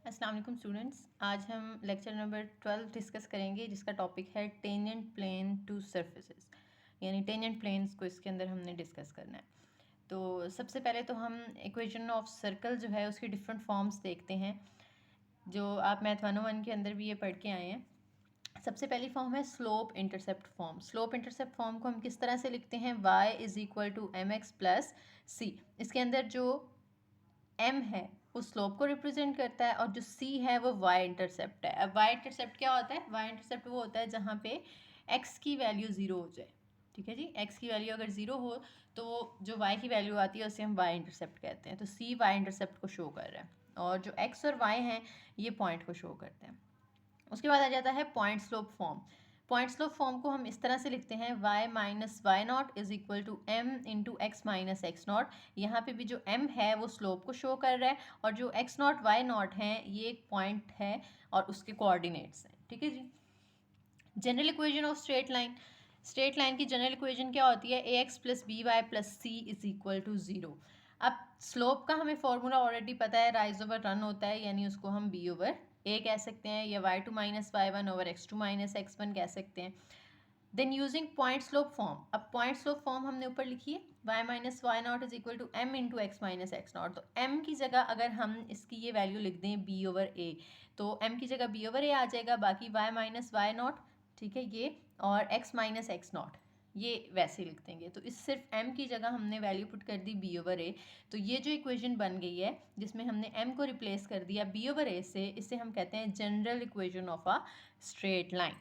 अस्सलाम वालेकुम स्टूडेंट्स। आज हम लेक्चर नंबर 12 डिस्कस करेंगे जिसका टॉपिक है टेंजेंट प्लेन टू सरफेसेस, यानी टेंजेंट प्लेन्स को इसके अंदर हमने डिस्कस करना है। तो सबसे पहले तो हम इक्वेशन ऑफ सर्कल जो है उसकी डिफरेंट फॉर्म्स देखते हैं, जो आप मैथ 101 के अंदर भी ये पढ़ के आए हैं। सबसे पहली फॉर्म है slope intercept form. Slope intercept form को हम किस तरह से लिखते हैं, y is equal to m x plus c. इसके अंदर जो m है वो स्लोप को रिप्रेजेंट करता है और जो c है वो y इंटरसेप्ट है। अब y इंटरसेप्ट क्या होता है? y इंटरसेप्ट वो होता है जहाँ पे x की वैल्यू ज़ीरो हो जाए। ठीक है जी, x की वैल्यू अगर ज़ीरो हो तो जो y की वैल्यू आती है उसे हम y इंटरसेप्ट कहते हैं। तो c y इंटरसेप्ट को शो कर रहा है और जो x और y हैं ये पॉइंट को शो करते हैं। उसके बाद आ जाता है point slope form. Point slope form को हम इस तरह से लिखते हैं y minus y naught is equal to m into x minus x naught. यहाँ पे भी जो m है वो स्लोप को शो कर रहा है और जो x नॉट y नॉट है ये एक पॉइंट है और उसके कोऑर्डिनेट्स हैं। ठीक है जी। General equation of straight line. Straight line की जनरल इक्वेशन क्या होती है? A x plus b y plus c is equal to zero. अब स्लोप का हमें फॉर्मूला ऑलरेडी पता है, राइज ओवर रन होता है, यानी उसको हम बी ओवर ए कह सकते हैं या y two minus y one over x two minus x one कह सकते हैं। Then using point slope form. अब पॉइंट स्लोप फॉर्म हमने ऊपर लिखी है, y minus y naught is equal to m into x minus x naught. तो m की जगह अगर हम इसकी ये वैल्यू लिख दें b ओवर a, तो m की जगह b ओवर a आ जाएगा, बाकी y माइनस वाई नॉट, ठीक है ये, और x माइनस एक्स नॉट ये वैसे लिख देंगे। तो इस सिर्फ m की जगह हमने वैल्यू पुट कर दी b ओवर a। तो ये जो इक्वेशन बन गई है जिसमें हमने m को रिप्लेस कर दिया b ओवर a से, इसे हम कहते हैं general equation of a straight line.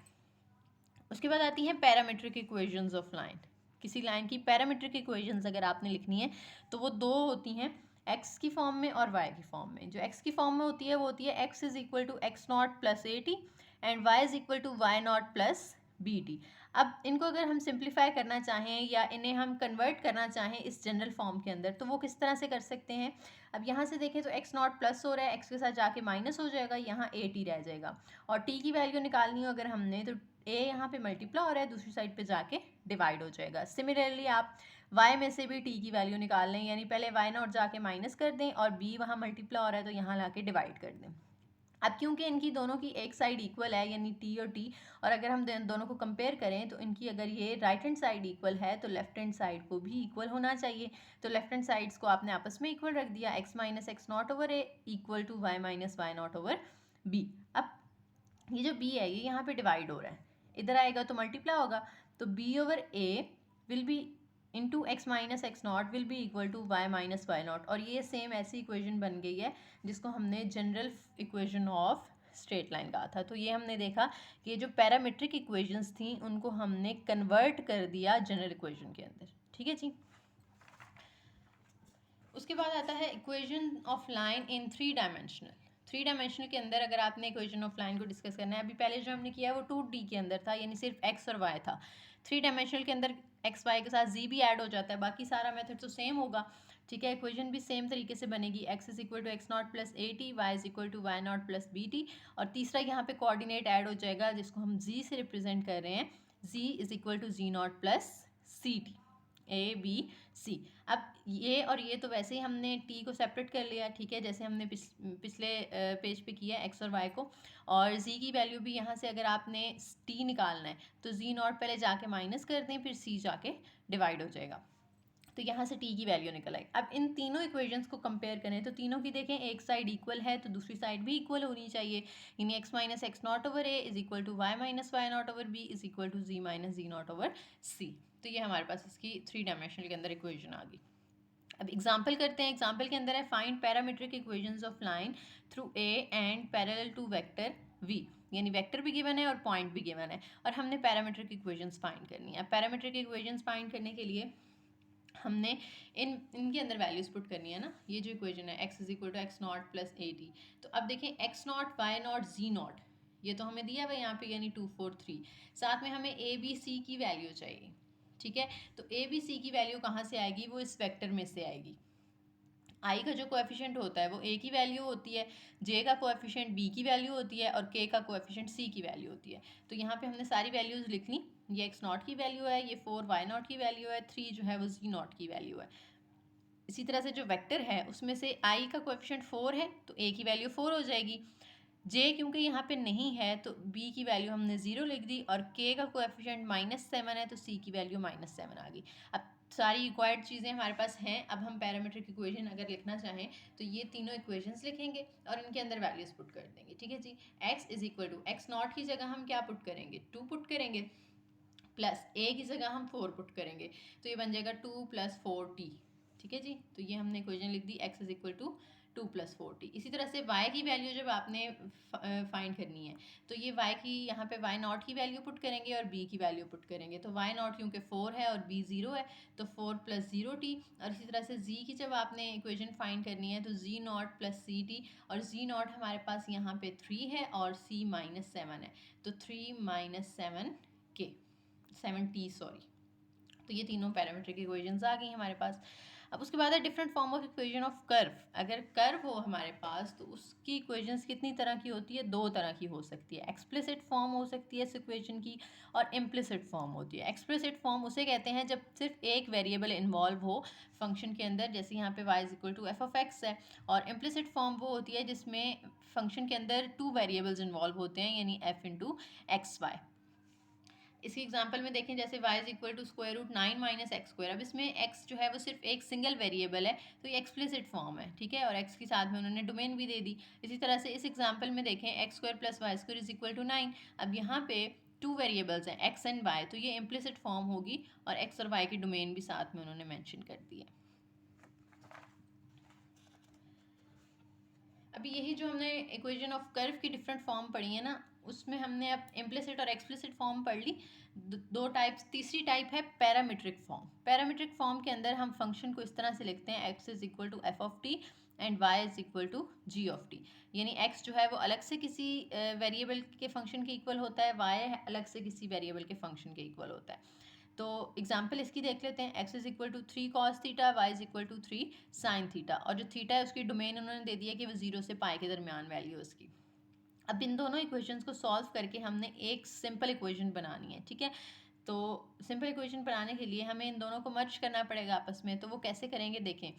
उसके बाद आती हैं पैरामीट्रिक इक्वेशंस ऑफ लाइन। किसी लाइन की पैरामीट्रिक इक्वेशंस अगर आपने लिखनी है तो वो दो होती हैं, x की फॉर्म में और y की फॉर्म में। जो x की फॉर्म में होती है वो होती है x is equal to x not plus a t and y is equal to y not plus b t. अब इनको अगर हम सिंप्लीफाई करना चाहें या इन्हें हम कन्वर्ट करना चाहें इस जनरल फॉर्म के अंदर, तो वो किस तरह से कर सकते हैं? अब यहाँ से देखें तो एक्स नॉट प्लस हो रहा है, एक्स के साथ जाके माइनस हो जाएगा, यहाँ ए टी रह जाएगा। और टी की वैल्यू निकालनी हो अगर हमने, तो ए यहाँ पे मल्टीप्लाई हो रहा है, दूसरी साइड पे जाके डिवाइड हो जाएगा। सिमिलरली आप y में से भी t की वैल्यू निकाल लें, यानी पहले y नॉट जाके माइनस कर दें और b वहाँ मल्टीप्लाई हो रहा है तो यहाँ लाके डिवाइड कर दें। अब क्योंकि इनकी दोनों की एक साइड इक्वल है, यानी t और t, और अगर हम दोनों को कंपेयर करें तो इनकी अगर ये राइट हैंड साइड इक्वल है तो लेफ्ट हैंड साइड को भी इक्वल होना चाहिए। तो लेफ्ट हैंड साइड्स को आपने आपस में इक्वल रख दिया, x minus x not over a equal to y minus y not over b. अब ये जो b है ये यहाँ पे डिवाइड हो रहा है, इधर आएगा तो मल्टीप्लाई होगा, तो b over a will be into x minus x naught will be equal to y minus y naught. और ये सेम ऐसी इक्वेशन बन गई है जिसको हमने general equation of straight line कहा था। तो ये हमने देखा कि ये जो पैरामीट्रिक इक्वेशंस थी उनको हमने कन्वर्ट कर दिया जनरल इक्वेशन के अंदर। ठीक है जी। उसके बाद आता है equation of line in three dimensional. Three dimensional के अंदर अगर आपने इक्वेशन ऑफ लाइन को डिस्कस करना है, अभी पहले जो हमने किया है वो 2D के अंदर था, यानी सिर्फ x और y था। थ्री डायमेंशनल के अंदर एक्स वाई के साथ z भी ऐड हो जाता है, बाकी सारा मेथड तो सेम होगा। ठीक है, इक्वेशन भी सेम तरीके से बनेगी, x is equal to x not plus a t, y is equal to y not plus b t, और तीसरा यहाँ पे कोऑर्डिनेट ऐड हो जाएगा जिसको हम z से रिप्रेजेंट कर रहे हैं, z is equal to z naught plus c t, a b c. अब ये और ये तो वैसे ही हमने टी को सेपरेट कर लिया, ठीक है, जैसे हमने पिछले पेज पे किया एक्स और वाई को। और जी की वैल्यू भी यहाँ से अगर आपने टी निकालना है तो जी नॉट पहले जाके माइनस कर दें, फिर सी जाके डिवाइड हो जाएगा, तो यहाँ से टी की वैल्यू निकल आई। अब इन तीनों इक्वेशंस को कंपेयर करें तो तीनों की देखें एक साइड इक्वल है तो दूसरी साइड भी इक्वल होनी चाहिए, यानी x minus x not over a is equal to y minus y not over b is equal to z minus z not over c. तो ये हमारे पास इसकी थ्री डायमेंशनल के अंदर इक्वेशन आ गई। अब एग्जाम्पल करते हैं। एग्जाम्पल के अंदर है find parametric equations of line through A and parallel to vector v, यानी वेक्टर भी गिवन है और पॉइंट भी गिवन है और हमने पैरामीट्रिक इक्वेशंस फाइंड करनी है। पैरामीट्रिक इक्वेशंस फाइंड करने के लिए हमने इनके अंदर वैल्यूज पुट करनी है ना। ये जो इक्वेशन है x is equal to x not plus a t, तो अब देखें x not y not z not ये तो हमें दिया हुआ यहाँ पे, यानी 2 4 3। साथ में हमें ए बी सी की वैल्यू चाहिए, ठीक है। तो ए बी सी की वैल्यू कहाँ से आएगी? वो इस वेक्टर में से आएगी। आई का जो कोएफिशिएंट होता है वो ए की वैल्यू होती है, जे का कोएफिशिएंट बी की वैल्यू होती है और के का कोएफिशिएंट सी की वैल्यू होती है। तो यहाँ पे हमने सारी वैल्यूज लिख ली, ये एक्स नॉट की वैल्यू है, ये 4 वाई नॉट की वैल्यू है, 3 जो है वो जी नॉट की वैल्यू है। इसी तरह से जो वेक्टर है उसमें से आई का कोएफिशिएंट 4 है तो ए की वैल्यू 4 हो जाएगी, जे क्योंकि यहाँ पे नहीं है तो बी की वैल्यू हमने 0 लिख दी, और के का कोएफिशिएंट -7 है तो सी की वैल्यू -7 आ गई। अब सारी रिक्वायर्ड चीज़ें हमारे पास हैं। अब हम पैरामीट्रिक इक्वेशन अगर लिखना चाहें तो ये तीनों इक्वेशंस लिखेंगे और इनके अंदर वैल्यूज पुट कर देंगे। ठीक है जी। x is equal to x nought की जगह हम क्या पुट करेंगे, 2 पुट करेंगे, प्लस a की जगह हम 4 पुट करेंगे, तो ये बन जाएगा 2 + 4t। ठीक है जी। तो ये हमने इक्वेशन लिख दी, x is equal to 2 + 4t। इसी तरह से y की वैल्यू जब आपने फाइंड करनी है तो ये y की यहाँ पे y नॉट की वैल्यू पुट करेंगे और b की वैल्यू पुट करेंगे। तो y नॉट क्योंकि 4 है और b 0 है तो 4 + 0t। और इसी तरह से z की जब आपने इक्वेशन फाइंड करनी है तो z नॉट + ct, और z नॉट हमारे पास यहाँ पे 3 है और c -7 है, तो 3 - 7t सॉरी। तो ये तीनों पैरामीट्रिक इक्वेशंस आ गई हमारे पास। अब उसके बाद है different form of equation of curve. अगर कर्व हो हमारे पास तो उसकी इक्वेशंस कितनी तरह की होती है, 2 तरह की हो सकती है। एक्सप्लिसिट फॉर्म हो सकती है इस इक्वेशन की, और इम्प्लिसिट फॉर्म होती है। एक्सप्लिसिट फॉर्म उसे कहते हैं जब सिर्फ एक वेरिएबल इन्वॉल्व हो फंक्शन के अंदर, जैसे यहाँ पे y = f(x) है। और इम्प्लिसिट फॉर्म वो होती है जिसमें फंक्शन के अंदर 2 वेरिएबल्स इन्वॉल्व होते हैं, यानी f × xy। इसकी एग्जांपल में देखें, जैसे y = √9 - x²। अब इसमें x जो है वो सिर्फ एक सिंगल वेरिएबल है, तो ये एक्सप्लिसिट फॉर्म है। ठीक है, और x के साथ में उन्होंने डोमेन भी दे दी। इसी तरह से इस एग्जांपल में देखें, x² + y² = 9। अब यहाँ पे 2 वेरिएबल्स हैं x एंड y, तो ये इम्प्लिसिट फॉर्म होगी, और x और y की डोमेन भी साथ में उन्होंने मेंशन कर दी है। अभी यही जो हमने इक्वेशन ऑफ कर्व की डिफरेंट फॉर्म पढ़ी है ना, उसमें हमने अब इम्प्लिसिट और एक्सप्लिसिट फॉर्म पढ़ ली। दो टाइप्स। तीसरी टाइप है पैरामीट्रिक फॉर्म। पैरामीट्रिक फॉर्म के अंदर हम फंक्शन को इस तरह से लिखते हैं, x is equal to f(t) and y is equal to g(t). यानी x जो है वो अलग से किसी वेरिएबल के फंक्शन के इक्वल होता है, y अलग से किसी वेरिएबल के फंक्शन के इक्वल होता है। तो एग्जाम्पल इसकी देख लेते हैं। x is equal to 3 cos theta, y is equal to 3 sin theta, और जो थीटा है उसकी डोमेन उन्होंने दे दिया कि वो 0 से पाई के दरमियान वैल्यू उसकी। अब इन दोनों इक्वेशंस को सॉल्व करके हमने एक सिंपल इक्वेशन बनानी है। ठीक है, तो सिंपल इक्वेशन बनाने के लिए हमें इन दोनों को मर्ज करना पड़ेगा आपस में। तो वो कैसे करेंगे, देखें।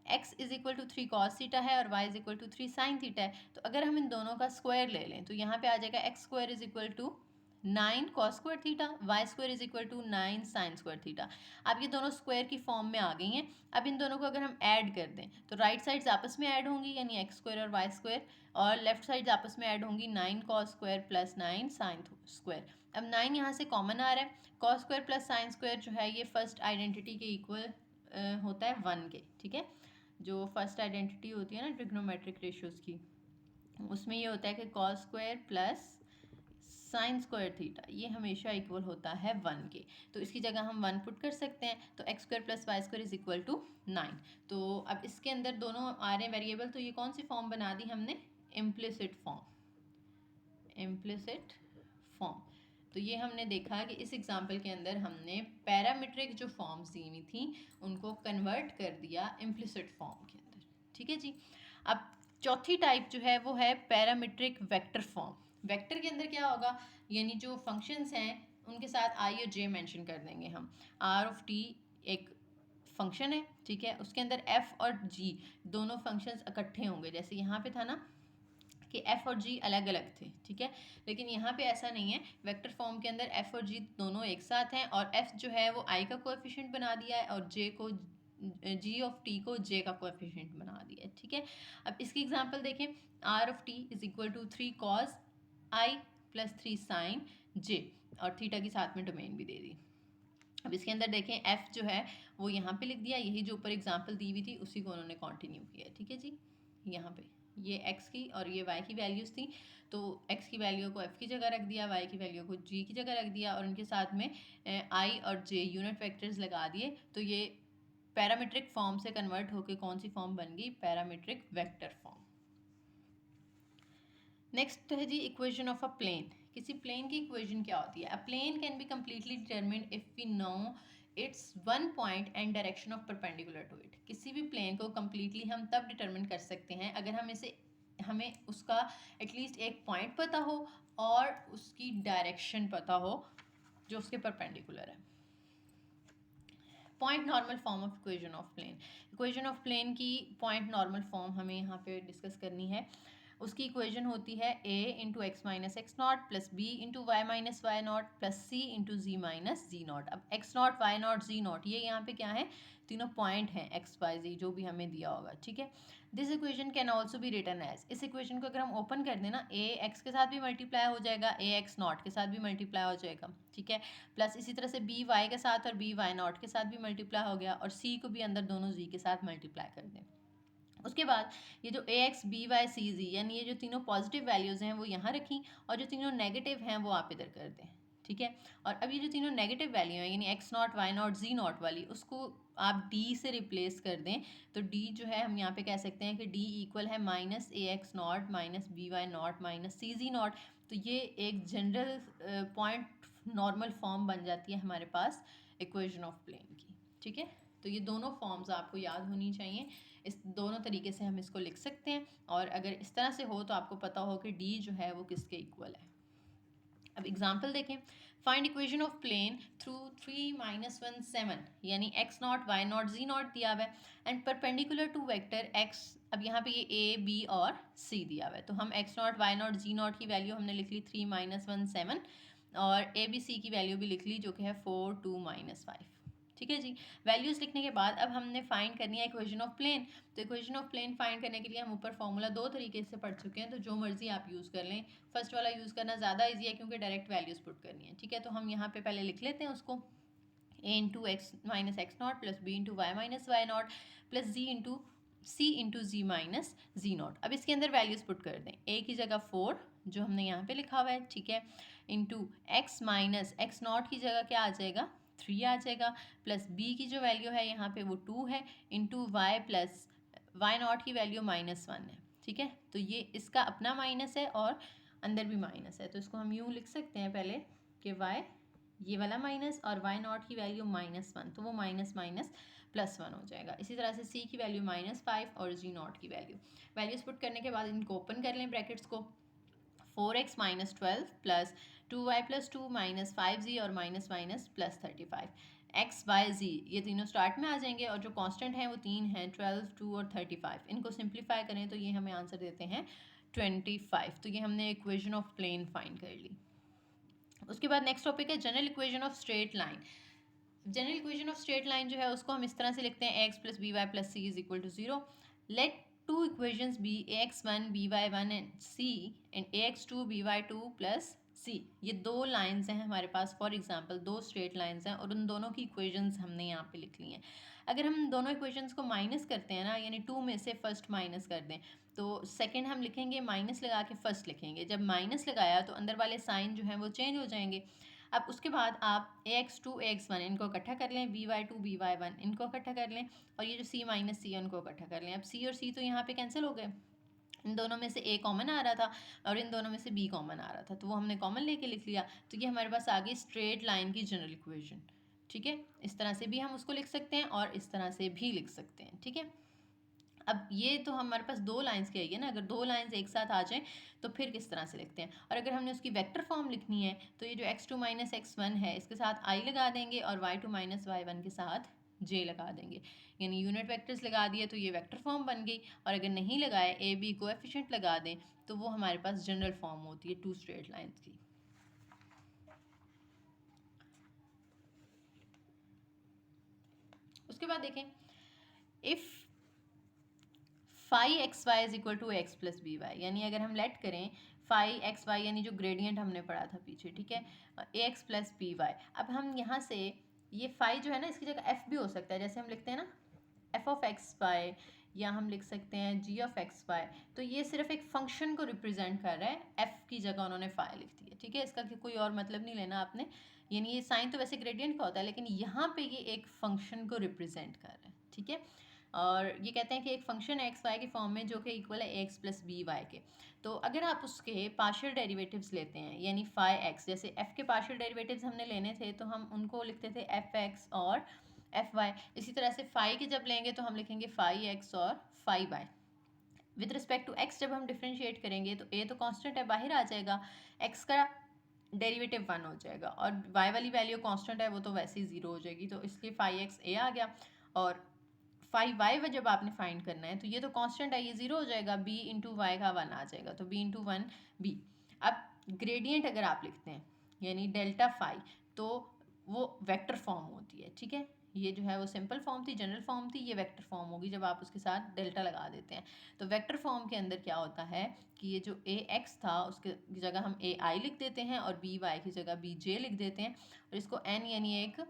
x is equal to 3 cos theta है और y is equal to 3 sin theta है, तो अगर हम इन दोनों का स्क्वायर ले लें तो यहाँ पे आ जाएगा x² is equal to 9 cos² theta, y² is equal to 9 sin² theta. अब ये दोनों स्क्वायर की फॉर्म में आ गई हैं। अब इन दोनों को अगर हम ऐड कर दें तो राइट साइड्स आपस में ऐड होंगी, यानी x² और y², और लेफ्ट साइड्स आपस में ऐड होंगी 9 cos² प्लस 9 sin²। अब 9 यहाँ से कॉमन आ रहा है, cos² प्लस sin² जो है ये फर्स्ट आइडेंटिटी के इक्वल होता है 1 के। ठीक है, जो फर्स्ट आइडेंटिटी होती है ना ट्रिग्नोमेट्रिक रेशियोज की, उसमें ये होता है कि cos² प्लस sin² थीटा ये हमेशा इक्वल होता है 1 के। तो इसकी जगह हम 1 पुट कर सकते हैं, तो x² plus y² is equal to 9। तो अब इसके अंदर दोनों आ रहे हैं वेरिएबल, तो ये कौन सी फॉर्म बना दी हमने, इम्प्लिसिट फॉर्म। Implicit form. तो ये हमने देखा कि इस एग्जाम्पल के अंदर हमने पैरामीट्रिक जो फॉर्म्स दी हुई थी उनको कन्वर्ट कर दिया इम्प्लिसिट फॉर्म के अंदर। ठीक है जी। अब चौथी टाइप जो है वो है पैरामीट्रिक वेक्टर फॉर्म। वेक्टर के अंदर क्या होगा, यानी जो फंक्शंस हैं उनके साथ i और j मेंशन कर देंगे हम। r(t) एक फंक्शन है, ठीक है, उसके अंदर f और g दोनों फंक्शंस इकट्ठे होंगे। जैसे यहाँ पे था ना कि f और g अलग अलग थे, ठीक है, लेकिन यहाँ पे ऐसा नहीं है। वेक्टर फॉर्म के अंदर f और g दोनों एक साथ हैं, और f जो है वो i का कोएफिशिएंट बना दिया है और g को j का कोएफिशिएंट बना दिया है। ठीक है, अब इसकी एग्जांपल देखें। r(t) is equal to 3 cos i plus 3 sin j, और थीटा की साथ में डोमेन भी दे दी। अब इसके अंदर देखें f जो है वो यहाँ पे लिख दिया, यही जो ऊपर एग्जांपल दी हुई थी उसी को उन्होंने कंटिन्यू किया। ठीक है जी, यहाँ पे ये x की और ये y की वैल्यूज़ थी, तो x की वैल्यू को f की जगह रख दिया, y की वैल्यू को g की जगह रख दिया, और उनके साथ में i और j यूनिट वेक्टर्स लगा दिए। तो ये पैरामीट्रिक फॉर्म से कन्वर्ट होकर कौन सी फॉर्म बन गई, पैरामीट्रिक वेक्टर फॉर्म। नेक्स्ट है जी इक्वेशन ऑफ अ प्लेन। किसी प्लेन की इक्वेशन क्या होती है, a plane can be completely determined if we know its one point and direction of perpendicular to it. किसी भी प्लेन को कम्प्लीटली हम तब डिटरमिन कर सकते हैं अगर हमें उसका एटलीस्ट एक पॉइंट पता हो और उसकी डायरेक्शन पता हो जो उसके परपेंडिकुलर है। Point normal form of equation of plane. Equation of plane की पॉइंट नॉर्मल फॉर्म हमें यहाँ पे डिस्कस करनी है। उसकी इक्वेशन होती है a into x minus x not plus b into y minus y not plus c into z minus z not. अब x not y not z not ये यहाँ पे क्या है, तीनों पॉइंट हैं एक्स वाई जी जो भी हमें दिया होगा, ठीक है। This equation can also be written as, इस इक्वेशन को अगर हम ओपन कर दें ना, ए एक्स के साथ भी मल्टीप्लाई हो जाएगा, ए एक्स नॉट के साथ भी मल्टीप्लाई हो जाएगा, ठीक है। प्लस इसी तरह से बी वाई के साथ और बी वाई नॉट के साथ भी मल्टीप्लाई हो गया, और सी को भी अंदर दोनों जी के साथ मल्टीप्लाई कर दें। उसके बाद ये जो ए एक्स बी वाई सी जी यानी ये जो तीनों पॉजिटिव वैल्यूज़ हैं वो यहाँ रखी, और जो तीनों नेगेटिव हैं वो आप इधर कर दें, ठीक है। और अब ये जो तीनों नेगेटिव वैल्यू हैं यानी x not y not z nought वाली, उसको आप डी से रिप्लेस कर दें, तो डी जो है हम यहाँ पे कह सकते हैं कि डी इक्वल है minus a x nought minus b y nought minus c z nought. तो ये एक जनरल पॉइंट नॉर्मल फॉर्म बन जाती है हमारे पास इक्वेशन ऑफ प्लेन की, ठीक है। तो ये दोनों फॉर्म्स आपको याद होनी चाहिए, इस दोनों तरीके से हम इसको लिख सकते हैं, और अगर इस तरह से हो तो आपको पता हो कि डी जो है वो किसके इक्वल है। अब एग्जाम्पल देखें, find equation of plane through 3 -1 7 यानी x नॉट y नॉट z नॉट दिया हुआ है and perpendicular to vector x। अब यहाँ पे ये a b और c दिया हुआ है, तो हम x नॉट y नॉट z नॉट की वैल्यू हमने लिख ली 3 -1 7 और a b c की वैल्यू भी लिख ली जो कि है 4 2 -5, ठीक है जी। वैल्यूज़ लिखने के बाद अब हमने फाइंड करनी है इक्वेशन ऑफ प्लेन। तो इक्वेशन ऑफ प्लेन फाइंड करने के लिए हम ऊपर फॉर्मूला दो तरीके से पढ़ चुके हैं, तो जो मर्जी आप यूज़ कर लें। फर्स्ट वाला यूज़ करना ज़्यादा ईजी है क्योंकि डायरेक्ट वैल्यूज़ पुट करनी है, ठीक है। तो हम यहाँ पे पहले लिख लेते हैं उसको, a into x minus x not plus b into y minus y not plus z into c into z minus z not. अब इसके अंदर वैल्यूज़ पुट कर दें, a की जगह 4 जो हमने यहाँ पे लिखा हुआ है, ठीक है, into x minus x nought की जगह क्या आ जाएगा 3 आ जाएगा, प्लस b की जो वैल्यू है यहाँ पे वो 2 है, into y plus y nought की वैल्यू -1 है, ठीक है। तो ये इसका अपना माइनस है और अंदर भी माइनस है, तो इसको हम यूँ लिख सकते हैं पहले कि y ये वाला माइनस और वाई नॉट की वैल्यू -1, तो वो माइनस माइनस +1 हो जाएगा। इसी तरह से c की वैल्यू -5 और g नॉट की वैल्यूज़ पुट करने के बाद इनको ओपन कर लें ब्रैकेट्स को, 4x minus 12 plus 2y plus 2 minus 5z और minus minus plus 35, x by z ये तीनों स्टार्ट में आ जाएंगे, और जो कांस्टेंट हैं वो तीन हैं 12 2 और 35। इनको सिंप्लीफाई करें तो ये हमें आंसर देते हैं 25। तो ये हमने इक्वेशन ऑफ प्लेन फाइंड कर ली। उसके बाद नेक्स्ट टॉपिक है general equation of straight line. General equation of straight line जो है उसको हम इस तरह से लिखते हैं x plus b y plus c is equal to 0। Let two equations be ax1 by1 and c and ax2 by2 plus c। ये दो लाइंस हैं हमारे पास, फॉर एग्जांपल दो स्ट्रेट लाइंस हैं और उन दोनों की इक्वेशंस हमने यहाँ पे लिख ली हैं। अगर हम दोनों इक्वेशंस को माइनस करते हैं ना, यानी 2 में से फर्स्ट माइनस कर दें, तो सेकंड हम लिखेंगे माइनस लगा के फर्स्ट लिखेंगे। जब माइनस लगाया तो अंदर वाले साइन जो हैं वो चेंज हो जाएंगे। अब उसके बाद आप ax2 ax1 इनको इकट्ठा कर लें, by2 by1 इनको इकट्ठा कर लें, और ये जो c माइनस सी है उनको इकट्ठा कर लें। अब c और c तो यहाँ पे कैंसिल हो गए, इन दोनों में से a कॉमन आ रहा था और इन दोनों में से b कॉमन आ रहा था, तो वो हमने कॉमन लेके लिख लिया। तो ये हमारे पास आ गई स्ट्रेट लाइन की जनरल इक्वेशन, ठीक है। इस तरह से भी हम उसको लिख सकते हैं और इस तरह से भी लिख सकते हैं, ठीक है। अब ये तो हमारे पास दो लाइंस की आई है ना, अगर दो लाइंस एक साथ आ जाएं तो फिर किस तरह से लिखते हैं। और अगर हमने उसकी वेक्टर फॉर्म लिखनी है तो ये जो x2 माइनस x1 है इसके साथ i लगा देंगे और y2 माइनस y1 के साथ j लगा देंगे, यानी यूनिट वेक्टर्स लगा दिए तो ये वेक्टर फॉर्म बन गई। और अगर नहीं लगाए ए बी कोएफिशिएंट लगा दें तो वो हमारे पास जनरल फॉर्म होती है टू स्ट्रेट लाइंस की। उसके बाद देखें, if phi x y is equal to x plus b y, यानी अगर हम लेट करें फाई एक्स वाई यानी जो ग्रेडियंट हमने पढ़ा था पीछे, ठीक है, a x plus b Y. अब हम यहाँ से ये फाई जो है ना इसकी जगह एफ भी हो सकता है, जैसे हम लिखते हैं ना एफ ऑफ एक्स वाई, या हम लिख सकते हैं जी ऑफ एक्स वाई। तो ये सिर्फ एक फंक्शन को रिप्रेजेंट कर रहा है, एफ की जगह उन्होंने फाई लिख दी है, ठीक है। इसका कोई और मतलब नहीं लेना आपने, यानी ये साइन तो वैसे ग्रेडियंट का होता है लेकिन यहाँ पे ये एक फंक्शन को रिप्रेजेंट कर रहा है, ठीक है। और ये कहते हैं कि एक फंक्शन है एक्स वाई के फॉर्म में जो कि इक्वल है एक्स प्लस बी वाई के। तो अगर आप उसके पार्शियल डेरिवेटिव्स लेते हैं यानी फाई एक्स, जैसे एफ के पार्शियल डेरिवेटिव्स हमने लेने थे तो हम उनको लिखते थे एफ एक्स और एफ वाई। इसी तरह से फाई के जब लेंगे तो हम लिखेंगे फाई एक्स और phi y. With respect to x जब हम डिफ्रेंशिएट करेंगे तो ए तो कांस्टेंट है बाहर आ जाएगा, एक्स का डेरिवेटिव 1 हो जाएगा और वाई वाली वैल्यू कांस्टेंट है वो तो वैसे ही 0 हो जाएगी, तो इसलिए फाई एक्स ए आ गया और 5y जब आपने फाइंड करना है तो ये तो कांस्टेंट है, ये 0 हो जाएगा, b इंटू वाई का 1 आ जाएगा, तो b इंटू 1 b। अब ग्रेडियंट अगर आप लिखते हैं यानी डेल्टा फाई, तो वो वेक्टर फॉर्म होती है, ठीक है। ये जो है वो सिंपल फॉर्म थी, जनरल फॉर्म थी, ये वेक्टर फॉर्म होगी जब आप उसके साथ डेल्टा लगा देते हैं। तो वेक्टर फॉर्म के अंदर क्या होता है कि ये जो ए एक्स था उसके जगह हम ए आई लिख देते हैं और बी वाई की जगह बी जे लिख देते हैं, और इसको एन यानी एक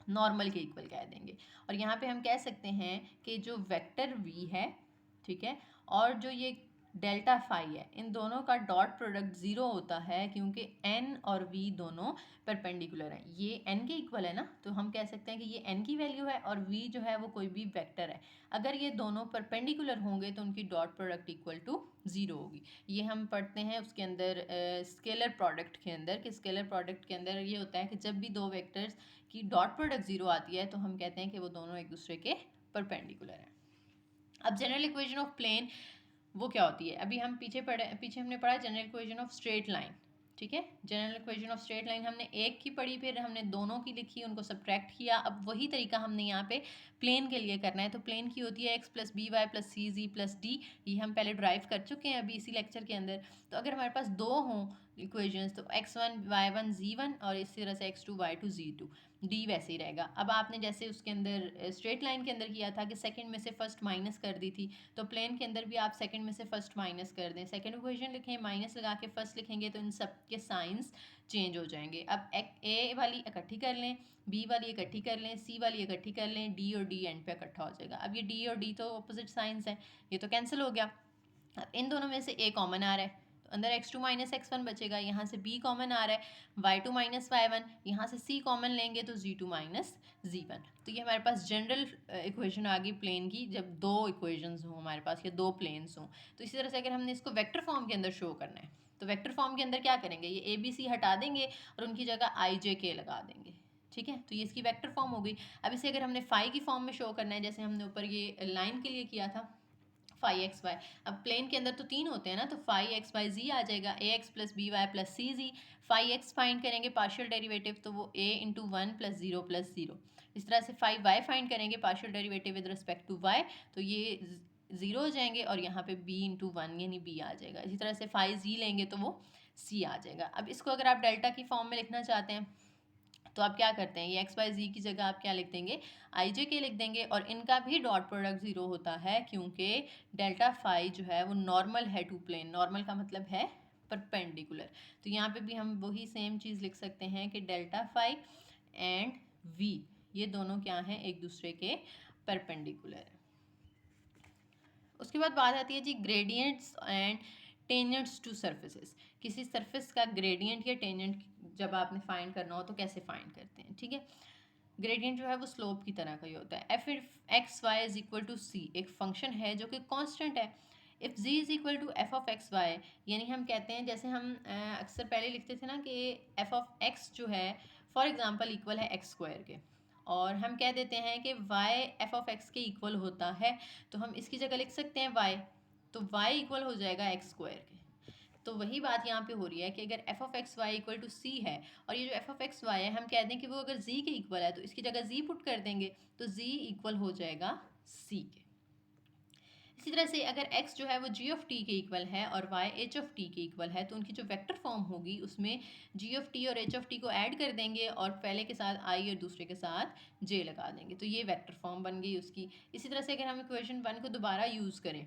नॉर्मल के इक्वल कह देंगे। और यहाँ पे हम कह सकते हैं कि जो वेक्टर v है, ठीक है, और जो ये डेल्टा फाई है, इन दोनों का डॉट प्रोडक्ट 0 होता है क्योंकि n और v दोनों परपेंडिकुलर हैं। ये n के इक्वल है ना, तो हम कह सकते हैं कि ये n की वैल्यू है और v जो है वो कोई भी वेक्टर है। अगर ये दोनों परपेंडिकुलर होंगे तो उनकी डॉट प्रोडक्ट इक्वल टू 0 होगी। ये हम पढ़ते हैं उसके अंदर स्केलर प्रोडक्ट के अंदर, कि स्केलर प्रोडक्ट के अंदर ये होता है कि जब भी दो वेक्टर्स की डॉट प्रोडक्ट 0 आती है तो हम कहते हैं कि वो दोनों एक दूसरे के परपेंडिकुलर हैं। अब जनरल इक्वेशन ऑफ प्लेन वो क्या होती है, अभी हम पीछे हमने पढ़ा general equation of straight line, ठीक है। General equation of straight line हमने एक की पढ़ी, फिर हमने दोनों की लिखी, उनको सब्ट्रैक्ट किया। अब वही तरीका हमने यहाँ पे प्लेन के लिए करना है। तो प्लेन की होती है x plus b y plus c z plus d, ये हम पहले ड्राइव कर चुके हैं अभी इसी लेक्चर के अंदर। तो अगर हमारे पास दो हों इक्वेशंस तो x1 y1 z1 और इसी तरह से x2 y2 z2, डी वैसे ही रहेगा। अब आपने जैसे उसके अंदर स्ट्रेट लाइन के अंदर किया था कि सेकंड में से फर्स्ट माइनस कर दी थी, तो प्लेन के अंदर भी आप सेकंड में से फर्स्ट माइनस कर दें, सेकंड इक्वेशन लिखें, माइनस लगा के फर्स्ट लिखेंगे तो इन सब के साइंस चेंज हो जाएंगे। अब ए वाली इकट्ठी कर लें, बी वाली इकट्ठी कर लें, सी वाली इकट्ठी कर लें, डी और डी एंड पे इकट्ठा हो जाएगा। अब ये डी और डी तो ऑपोजिट साइंस है, ये तो कैंसिल हो गया। अब इन दोनों में से ए कॉमन आ रहा है तो अंदर x2 माइनस x1 बचेगा, यहाँ से b कॉमन आ रहा है, y2 माइनस y1, यहाँ से c कॉमन लेंगे तो z2 माइनस z1। तो ये हमारे पास जनरल इक्वेशन आ गई प्लेन की, जब दो इक्वेशंस हों हमारे पास या दो प्लेन्स हों। तो इसी तरह से अगर हमने इसको वेक्टर फॉर्म के अंदर शो करना है तो वेक्टर फॉर्म के अंदर क्या करेंगे, ये ए बी सी हटा देंगे और उनकी जगह आई जे के लगा देंगे, ठीक है। तो ये इसकी वेक्टर फॉर्म हो गई। अब इसे अगर हमने फाई की फॉर्म में शो करना है, जैसे हमने ऊपर ये लाइन के लिए किया था फाई एक्स वाई, अब प्लेन के अंदर तो तीन होते हैं ना, तो फाई एक्स वाई जी आ जाएगा, a x plus b y plus c z. Phi x find करेंगे पार्शियल डेरिवेटिव, तो वो ए इंटू 1 प्लस ज़ीरो। इस तरह से फाई वाई फाइंड करेंगे partial derivative with respect to y, तो ये 0 हो जाएंगे और यहाँ पे b इंटू 1 यानी b आ जाएगा। इसी तरह से फाई जी लेंगे तो वो c आ जाएगा। अब इसको अगर आप डेल्टा की फॉर्म में लिखना चाहते हैं तो आप क्या करते हैं, ये एक्स वाई जी की जगह आप क्या लिख देंगे, आई जे के लिख देंगे, और इनका भी डॉट प्रोडक्ट 0 होता है क्योंकि डेल्टा फाई जो है वो नॉर्मल है टू प्लेन। नॉर्मल का मतलब है परपेंडिकुलर। तो यहाँ पे भी हम वही सेम चीज़ लिख सकते हैं कि डेल्टा फाई एंड वी ये दोनों क्या हैं, एक दूसरे के परपेंडिकुलर। उसके बाद बात आती है जी gradients and tangents to surfaces. किसी सरफेस का ग्रेडियंट या टेंजेंट जब आपने फाइंड करना हो तो कैसे फाइंड करते हैं, ठीक है। ग्रेडियंट जो है वो स्लोप की तरह का ही होता है। F x y is equal to c एक फंक्शन है जो कि कांस्टेंट है। If z is equal to f of x y, यानी हम कहते हैं जैसे हम अक्सर पहले लिखते थे ना कि एफ ऑफ एक्स जो है फॉर एग्जांपल इक्वल है एक्स स्क्वायर के, और हम कह देते हैं कि y एफ ऑफ एक्स के इक्वल होता है, तो हम इसकी जगह लिख सकते हैं y, तो y इक्वल हो जाएगा एक्स स्क्वायर के। तो वही बात यहाँ पे हो रही है कि अगर f of x y equal to c है और ये जो एफ ऑफ एक्स वाई है हम कह दें कि वो अगर z के इक्वल है तो इसकी जगह z पुट कर देंगे तो z इक्वल हो जाएगा c के। इसी तरह से अगर x जो है वो g ऑफ t के इक्वल है और y h ऑफ t के इक्वल है तो उनकी जो वेक्टर फॉर्म होगी उसमें g ऑफ t और h ऑफ t को ऐड कर देंगे और पहले के साथ i और दूसरे के साथ j लगा देंगे, तो ये वेक्टर फॉर्म बन गई उसकी। इसी तरह से अगर हम इक्वेशन 1 को दोबारा यूज़ करें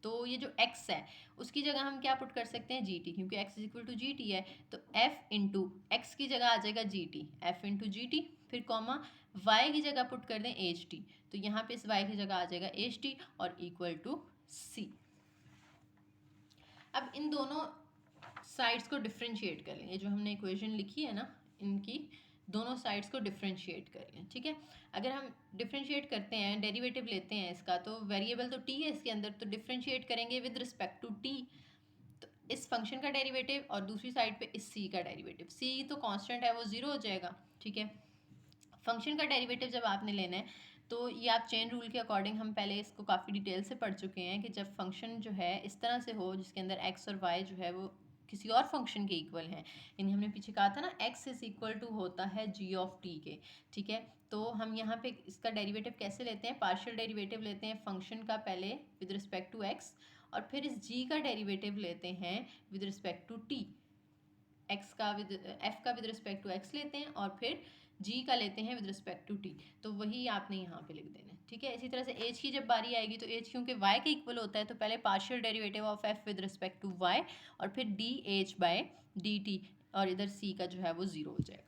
तो ये जो x है उसकी जगह हम क्या पुट कर सकते हैं gt, क्योंकि x is equal to g t है, तो f इंटू एक्स की जगह आ जाएगा gt, f into G T, फिर कॉमा y की जगह पुट कर दें एच टी, तो यहाँ पे इस y की जगह आ जाएगा एच टी और इक्वल टू c। अब इन दोनों साइड्स को डिफ्रेंशिएट कर लें, ये जो हमने इक्वेशन लिखी है ना इनकी दोनों साइड्स को डिफ्रेंशिएट कर लें, ठीक है। अगर हम डिफ्रेंशिएट करते हैं डेरिवेटिव लेते हैं इसका, तो वेरिएबल तो t है इसके अंदर, तो डिफ्रेंशिएट करेंगे विद रिस्पेक्ट टू t, तो इस फंक्शन का डेरिवेटिव और दूसरी साइड पे इस c का डेरिवेटिव, c तो कांस्टेंट है वो 0 हो जाएगा, ठीक है। फंक्शन का डेरिवेटिव जब आपने लेना है तो ये आप चेन रूल के अकॉर्डिंग हम पहले इसको काफ़ी डिटेल से पढ़ चुके हैं कि जब फंक्शन जो है इस तरह से हो जिसके अंदर x और y जो है वो किसी और फंक्शन के इक्वल हैं, यानी हमने पीछे कहा था ना x इज इक्वल टू होता है g ऑफ t के, ठीक है। तो हम यहाँ पे इसका डेरिवेटिव कैसे लेते हैं, पार्शियल डेरिवेटिव लेते हैं फंक्शन का पहले विद रिस्पेक्ट टू x, और फिर इस g का डेरिवेटिव लेते हैं with respect to t। x का विद f का विद रिस्पेक्ट टू x लेते हैं और फिर g का लेते हैं विद रिस्पेक्ट टू t। तो वही आपने यहाँ पे लिख देना है, ठीक है। इसी तरह से h की जब बारी आएगी तो h क्योंकि y के इक्वल होता है तो पहले partial derivative of f with respect to y और फिर dh बाय dt, और इधर c का जो है वो 0 हो जाएगा।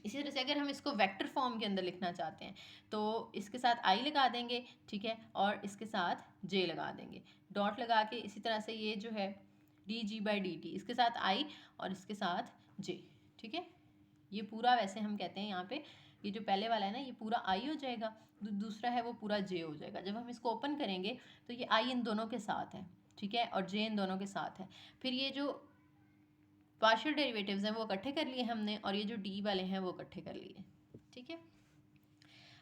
इसी तरह से अगर हम इसको वेक्टर फॉर्म के अंदर लिखना चाहते हैं तो इसके साथ i लगा देंगे, ठीक है, और इसके साथ j लगा देंगे, डॉट लगा के। इसी तरह से ये जो है dg बाई dt, इसके साथ i और इसके साथ j, ठीक है। ये पूरा वैसे हम कहते हैं यहाँ पे ये जो पहले वाला है ना ये पूरा i हो जाएगा, दूसरा है वो पूरा j हो जाएगा। जब हम इसको ओपन करेंगे तो ये i इन दोनों के साथ है, ठीक है, और j इन दोनों के साथ है। फिर ये जो पार्शियल डेरिवेटिव्स हैं वो इकट्ठे कर लिए हमने, और ये जो d वाले हैं वो इकट्ठे कर लिए, ठीक है।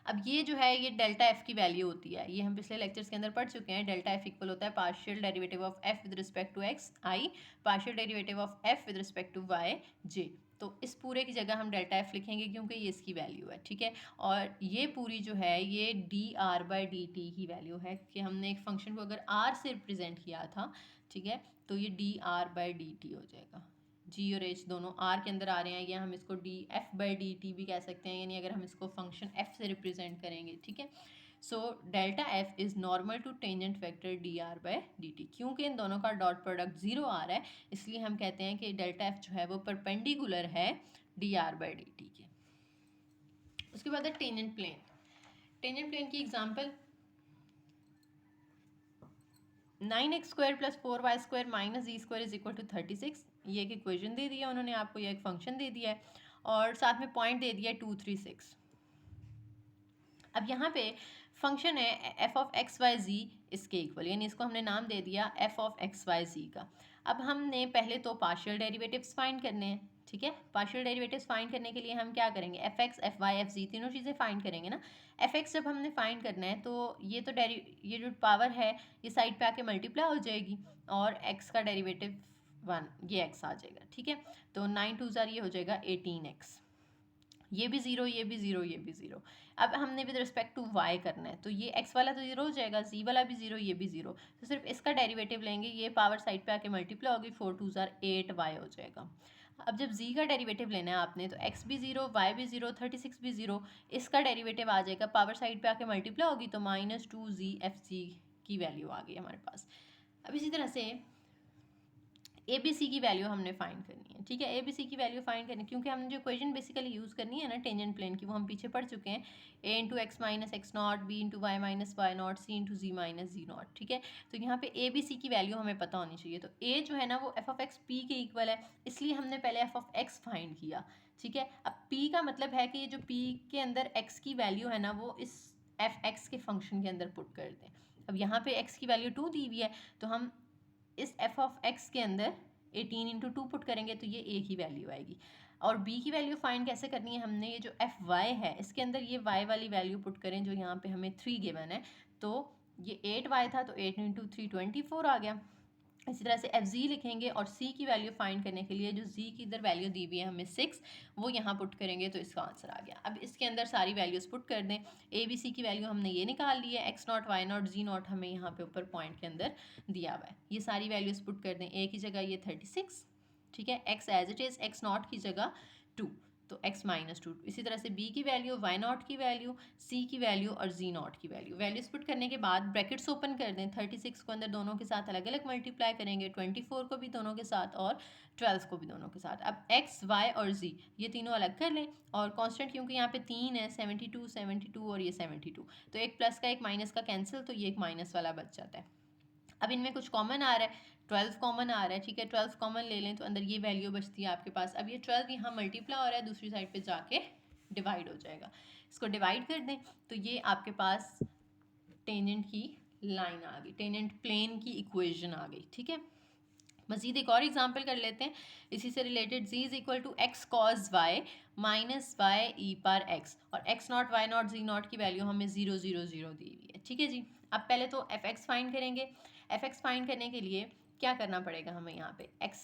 अब ये जो है ये डेल्टा एफ की वैल्यू होती है, ये हम पिछले लेक्चर्स के अंदर पढ़ चुके हैं। डेल्टा एफ इक्वल होता है partial derivative of f with respect to x i, partial derivative of f with respect to y j. तो इस पूरे की जगह हम डेल्टा एफ लिखेंगे क्योंकि ये इसकी वैल्यू है, ठीक है। और ये पूरी जो है ये D r by d T की वैल्यू है कि हमने एक फंक्शन को अगर आर से रिप्रेजेंट किया था, ठीक है, तो ये D r by d T हो जाएगा। जी और एच दोनों आर के अंदर आ रहे हैं, या हम इसको D F by d T भी कह सकते हैं, यानी अगर हम इसको फंक्शन एफ से रिप्रेजेंट करेंगे, ठीक है। So delta f is normal to tangent vector d r by d t. क्योंकि इन दोनों का डॉट प्रोडक्ट 0 आ रहा है इसलिए हम कहते हैं कि डेल्टा एफ जो है वो परपेंडिकुलर है d r by d t के। उसके बाद है टेंजेंट प्लेन। टेंजेंट प्लेन की example 9x² + 4y² - z² is equal to 36। ये एक इक्वेशन दे दिया उन्होंने आपको, ये एक फंक्शन दे दिया है और साथ में पॉइंट दे दिया है 2 3 6। अब यहाँ पे फंक्शन है f ऑफ एक्स वाई जी इसके इक्वल, यानी इसको हमने नाम दे दिया f ऑफ एक्स वाई जी का। अब हमने पहले तो पार्शियल डेरिवेटिव्स फाइंड करने हैं, ठीक है। पार्शियल डेरिवेटिव्स फाइंड करने के लिए हम क्या करेंगे, f x f y f z तीनों चीज़ें फाइंड करेंगे ना। एफ एक्स जब हमने फाइंड करना है तो ये तो ये जो पावर है ये साइड पे आके मल्टीप्लाई हो जाएगी और एक्स का डेरिवेटिव 1 ये एक्स आ जाएगा, ठीक है। तो 9 2 ये हो जाएगा 18x, ये भी 0 ये भी 0 ये भी 0। अब हमने विद रिस्पेक्ट टू y करना है तो ये x वाला तो 0 हो जाएगा, z वाला भी 0 ये भी 0, तो सिर्फ इसका डेरिवेटिव लेंगे, ये पावर साइड पे आके मल्टीप्लाई होगी, 4 2 8y हो जाएगा। अब जब z का डेरिवेटिव लेना है आपने तो x भी 0 y भी 0 36 भी 0, इसका डेरिवेटिव आ जाएगा, पावर साइड पे आके मल्टीप्लाई होगी तो -2z fg की वैल्यू आ गई हमारे पास। अब इसी तरह से ए बी सी की वैल्यू हमने फाइंड करनी है, ठीक है। ए बी सी की वैल्यू फाइंड करनी, क्योंकि हमने जो इक्वेशन बेसिकली यूज़ करनी है ना टेंजेंट प्लेन की वो हम पीछे पढ़ चुके हैं, a into x minus x nought, b into y minus y nought, c into z minus z nought, ठीक है। तो यहाँ पे ए बी सी की वैल्यू हमें पता होनी चाहिए। तो ए जो है ना वो एफ ऑफ एक्स पी के इक्वल है, इसलिए हमने पहले एफ ऑफ एक्स फाइंड किया, ठीक है। अब पी का मतलब है कि ये जो पी के अंदर एक्स की वैल्यू है ना वो इस एफ एक्स के फंक्शन के अंदर पुट कर दें। अब यहाँ पे एक्स की वैल्यू 2 दी हुई है तो हम इस एफ ऑफ एक्स के अंदर 18 इंटू 2 पुट करेंगे तो ये ए की वैल्यू आएगी। और बी की वैल्यू फाइंड कैसे करनी है, हमने ये जो एफ वाई है इसके अंदर ये वाई वाली वैल्यू पुट करें जो यहाँ पे हमें 3 गिवन है, तो ये 8y था तो 8 इंटू 3 24 आ गया। इसी तरह से एफ जी लिखेंगे और सी की वैल्यू फाइंड करने के लिए जो जी की इधर वैल्यू दी हुई है हमें 6, वो यहाँ पुट करेंगे तो इसका आंसर आ गया। अब इसके अंदर सारी वैल्यूज़ पुट कर दें, ए बी सी की वैल्यू हमने ये निकाल ली है, x not y not z nought हमें यहाँ पे ऊपर पॉइंट के अंदर दिया हुआ है, ये सारी वैल्यूज़ पुट कर दें। ए की जगह ये 36, ठीक है, x as it is, x nought की जगह 2 तो x -2। इसी तरह से b की वैल्यू, y नॉट की वैल्यू, c की वैल्यू और z नॉट की वैल्यू। वैल्यूज पुट करने के बाद ब्रैकेट्स ओपन कर दें, 36 को अंदर दोनों के साथ अलग अलग मल्टीप्लाई करेंगे, 24 को भी दोनों के साथ और 12 को भी दोनों के साथ। अब x, y और z ये तीनों अलग कर लें और कांस्टेंट क्योंकि यहाँ पे 3 है, 72 72 और ये 72, तो एक प्लस का एक माइनस का कैंसिल, तो ये एक माइनस वाला बच जाता है। अब इनमें कुछ कॉमन आ रहा है, 12 कॉमन आ रहा है, ठीक है, 12 कॉमन ले लें तो अंदर ये वैल्यू बचती है आपके पास। अब ये 12 यहाँ मल्टीप्लाई हो रहा है, दूसरी साइड पे जाके डिवाइड हो जाएगा, इसको डिवाइड कर दें तो ये आपके पास टेंजेंट की लाइन आ गई, टेंजेंट प्लेन की इक्वेशन आ गई, ठीक है। मजीद एक और एग्जाम्पल कर लेते हैं इसी से related, z is equal to x cos y minus y e पार एक्स, और x not y not z not की वैल्यू हमें 0 0 0 दी हुई है, ठीक है जी। अब पहले तो एफ एक्स फाइंड करेंगे, एफ एक्स फाइंड करने के लिए क्या करना पड़ेगा हमें यहाँ पे, x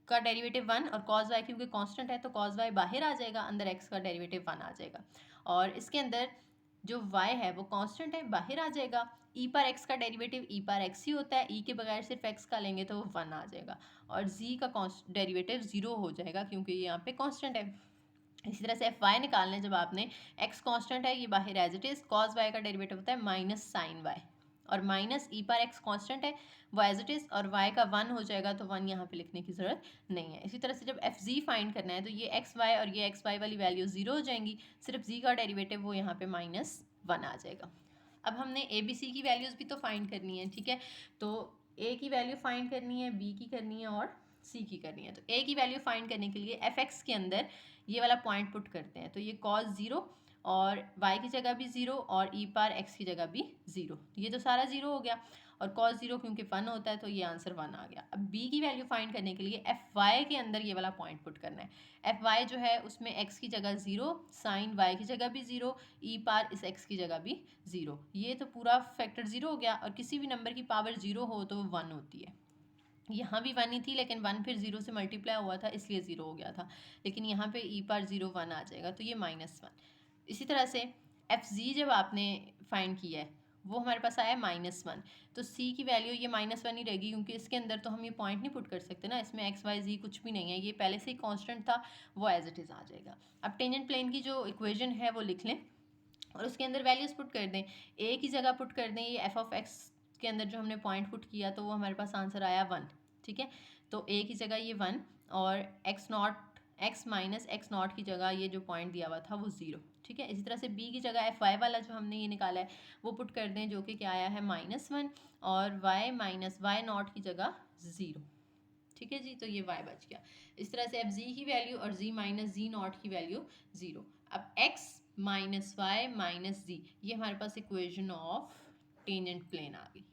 का डेरिवेटिव 1 और cos y क्योंकि कांस्टेंट है तो cos y बाहर आ जाएगा, अंदर x का डेरिवेटिव 1 आ जाएगा। और इसके अंदर जो y है वो कांस्टेंट है, बाहर आ जाएगा। e पर x का डेरिवेटिव e पर x ही होता है, e के बगैर सिर्फ x का लेंगे तो 1 आ जाएगा। और z का डेरिवेटिव 0 हो जाएगा क्योंकि ये यहाँ पे कांस्टेंट है। इसी तरह से एफ वाई निकालना है, जब आपने x कांस्टेंट है ये बाहर as it is, cos y का डेरिवेटिव होता है माइनस साइन y, और माइनस e पर x कांस्टेंट है वो एज इट इज, और y का 1 हो जाएगा तो 1 यहाँ पे लिखने की ज़रूरत नहीं है। इसी तरह से जब एफ जी फाइंड करना है तो ये एक्स वाई और ये एक्स वाई वाली वैल्यू 0 हो जाएंगी, सिर्फ z का डेरिवेटिव वो यहाँ पे माइनस 1 आ जाएगा। अब हमने ए बी सी की वैल्यूज़ भी तो फाइंड करनी है, ठीक है। तो a की वैल्यू फाइंड करनी है, b की करनी है और c की करनी है। तो a की वैल्यू फाइंड करने के लिए एफ एक्स के अंदर ये वाला पॉइंट पुट करते हैं, तो ये cos 0 और y की जगह भी 0 और e पर x की जगह भी 0, ये तो सारा 0 हो गया। और cos 0 क्योंकि 1 होता है तो ये आंसर 1 आ गया। अब b की वैल्यू फाइंड करने के लिए एफ वाई के अंदर ये वाला पॉइंट पुट करना है। एफ वाई जो है उसमें x की जगह 0, साइन y की जगह भी 0, e पार इस x की जगह भी 0, ये तो पूरा फैक्टर 0 हो गया। और किसी भी नंबर की पावर 0 हो तो वो 1 होती है। यहाँ भी 1 ही थी लेकिन 1 फिर 0 से मल्टीप्लाई हुआ था इसलिए 0 हो गया था, लेकिन यहाँ पे e पर 0 1 आ जाएगा तो ये -1। इसी तरह से एफ जी जब आपने फाइंड किया है वो हमारे पास आया -1, तो c की वैल्यू ये -1 ही रहेगी क्योंकि इसके अंदर तो हम ये पॉइंट नहीं पुट कर सकते ना, इसमें x y z कुछ भी नहीं है, ये पहले से ही कांस्टेंट था, वो एज इट इज़ आ जाएगा। अब टेंजेंट प्लेन की जो इक्वेशन है वो लिख लें और उसके अंदर वैल्यूज़ पुट कर दें। a की जगह पुट कर दें ये एफ ऑफ एक्स के अंदर जो हमने पॉइंट पुट किया तो वो हमारे पास आंसर आया 1, ठीक है। तो a की जगह ये 1 और x माइनस एक्स नॉट की जगह ये जो पॉइंट दिया हुआ था वो 0, ठीक है। इसी तरह से b की जगह एफ वाई वाला जो हमने ये निकाला है वो पुट कर दें, जो कि क्या आया है -1 और y माइनस वाई नॉट की जगह 0, ठीक है जी। तो ये y बच गया। इस तरह से अब z की वैल्यू और z माइनस z नॉट की वैल्यू 0। अब x minus y minus z, ये हमारे पास इक्वेशन ऑफ टेंजेंट प्लेन आ गई।